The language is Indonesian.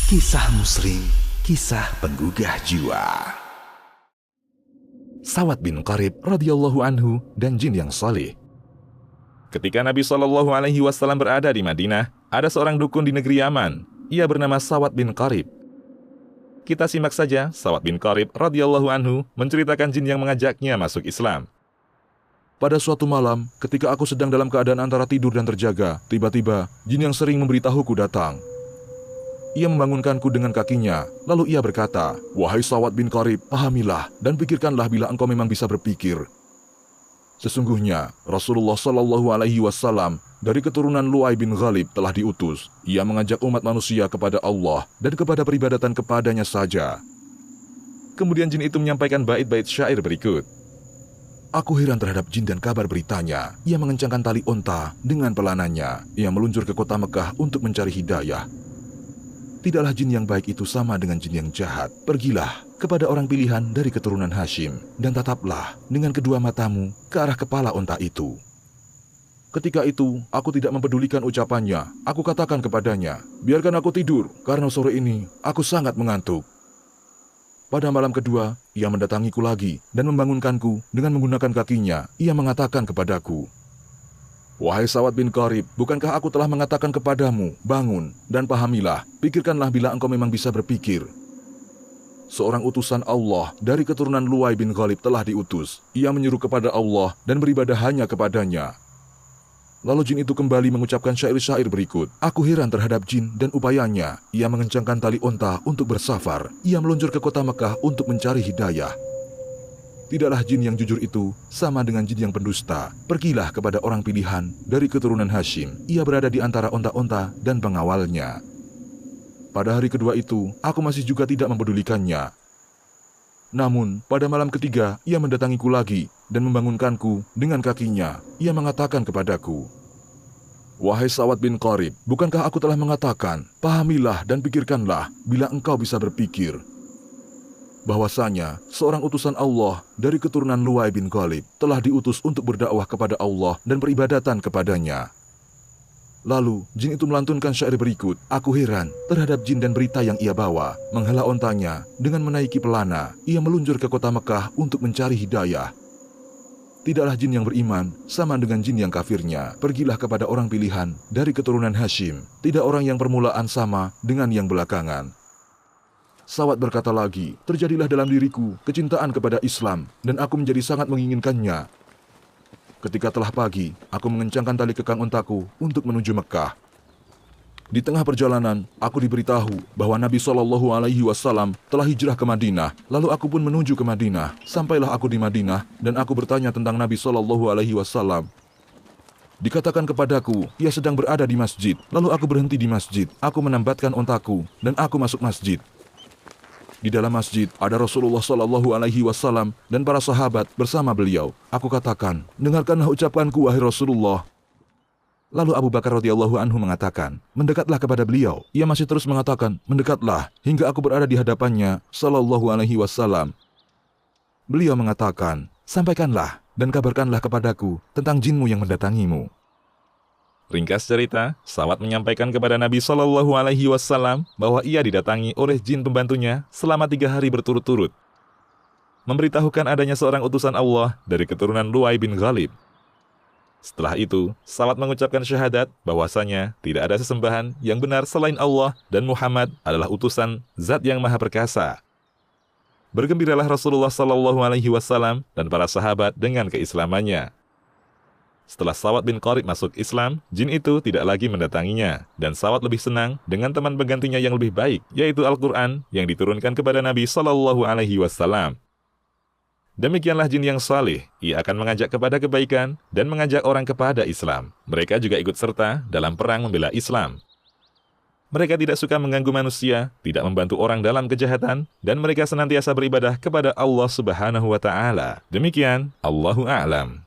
Kisah Muslim, kisah penggugah jiwa. Sawad bin Qarib radhiyallahu anhu dan jin yang saleh. Ketika Nabi SAW berada di Madinah, ada seorang dukun di negeri Yaman. Ia bernama Sawad bin Qarib. Kita simak saja Sawad bin Qarib radhiyallahu anhu menceritakan jin yang mengajaknya masuk Islam. Pada suatu malam, ketika aku sedang dalam keadaan antara tidur dan terjaga, tiba-tiba jin yang sering memberitahuku datang. Ia membangunkanku dengan kakinya, lalu ia berkata, "Wahai Sawad bin Qarib, pahamilah dan pikirkanlah bila engkau memang bisa berpikir. Sesungguhnya Rasulullah SAW dari keturunan Lu'ay bin Ghalib telah diutus. Ia mengajak umat manusia kepada Allah dan kepada peribadatan kepadanya saja." Kemudian jin itu menyampaikan bait-bait syair berikut. Aku heran terhadap jin dan kabar beritanya. Ia mengencangkan tali onta dengan pelanannya. Ia meluncur ke kota Mekah untuk mencari hidayah. Tidaklah jin yang baik itu sama dengan jin yang jahat. Pergilah kepada orang pilihan dari keturunan Hashim dan tataplah dengan kedua matamu ke arah kepala onta itu. Ketika itu, aku tidak mempedulikan ucapannya. Aku katakan kepadanya, biarkan aku tidur karena sore ini aku sangat mengantuk. Pada malam kedua, ia mendatangiku lagi dan membangunkanku dengan menggunakan kakinya. Ia mengatakan kepadaku, "Wahai Sawad bin Qarib, bukankah aku telah mengatakan kepadamu, bangun dan pahamilah, pikirkanlah bila engkau memang bisa berpikir. Seorang utusan Allah dari keturunan Lu'ay bin Ghalib telah diutus. Ia menyuruh kepada Allah dan beribadah hanya kepadanya." Lalu jin itu kembali mengucapkan syair-syair berikut. Aku heran terhadap jin dan upayanya. Ia mengencangkan tali onta untuk bersafar. Ia meluncur ke kota Mekah untuk mencari hidayah. Tidaklah jin yang jujur itu sama dengan jin yang pendusta. Pergilah kepada orang pilihan dari keturunan Hashim. Ia berada di antara onta-onta dan pengawalnya. Pada hari kedua itu, aku masih juga tidak mempedulikannya. Namun, pada malam ketiga, ia mendatangiku lagi dan membangunkanku dengan kakinya. Ia mengatakan kepadaku, "Wahai Sawad bin Qarib, bukankah aku telah mengatakan, pahamilah dan pikirkanlah bila engkau bisa berpikir. Bahwasanya seorang utusan Allah dari keturunan Lu'ay bin Ghalib telah diutus untuk berdakwah kepada Allah dan peribadatan kepadanya." Lalu jin itu melantunkan syair berikut. Aku heran terhadap jin dan berita yang ia bawa. Menghela ontanya dengan menaiki pelana, ia meluncur ke kota Mekah untuk mencari hidayah. Tidaklah jin yang beriman sama dengan jin yang kafirnya. Pergilah kepada orang pilihan dari keturunan Hashim. Tidak orang yang permulaan sama dengan yang belakangan. Sawad berkata lagi, terjadilah dalam diriku kecintaan kepada Islam dan aku menjadi sangat menginginkannya. Ketika telah pagi, aku mengencangkan tali kekang ontaku untuk menuju Mekah. Di tengah perjalanan, aku diberitahu bahwa Nabi SAW telah hijrah ke Madinah. Lalu aku pun menuju ke Madinah. Sampailah aku di Madinah dan aku bertanya tentang Nabi SAW. Dikatakan kepadaku, ia sedang berada di masjid. Lalu aku berhenti di masjid. Aku menambatkan ontaku dan aku masuk masjid. Di dalam masjid ada Rasulullah SAW dan para sahabat bersama beliau. Aku katakan, dengarkanlah ucapanku wahai Rasulullah. Lalu Abu Bakar radhiyallahu anhu mengatakan, mendekatlah kepada beliau. Ia masih terus mengatakan, mendekatlah hingga aku berada di hadapannya SAW. Beliau mengatakan, sampaikanlah dan kabarkanlah kepadaku tentang jinmu yang mendatangimu. Ringkas cerita, Sawad menyampaikan kepada Nabi SAW bahwa ia didatangi oleh jin pembantunya selama 3 hari berturut-turut. Memberitahukan adanya seorang utusan Allah dari keturunan Lu'ay bin Ghalib. Setelah itu, Sawad mengucapkan syahadat bahwasanya tidak ada sesembahan yang benar selain Allah dan Muhammad adalah utusan Zat yang Maha Perkasa. Bergembiralah Rasulullah SAW dan para sahabat dengan keislamannya. Setelah Sawad bin Qarib masuk Islam, jin itu tidak lagi mendatanginya, dan Sawad lebih senang dengan teman penggantinya yang lebih baik, yaitu Al-Quran yang diturunkan kepada Nabi SAW. Demikianlah jin yang saleh, ia akan mengajak kepada kebaikan dan mengajak orang kepada Islam. Mereka juga ikut serta dalam perang membela Islam. Mereka tidak suka mengganggu manusia, tidak membantu orang dalam kejahatan, dan mereka senantiasa beribadah kepada Allah Subhanahu wa Ta'ala. Demikian, Allahu a'lam.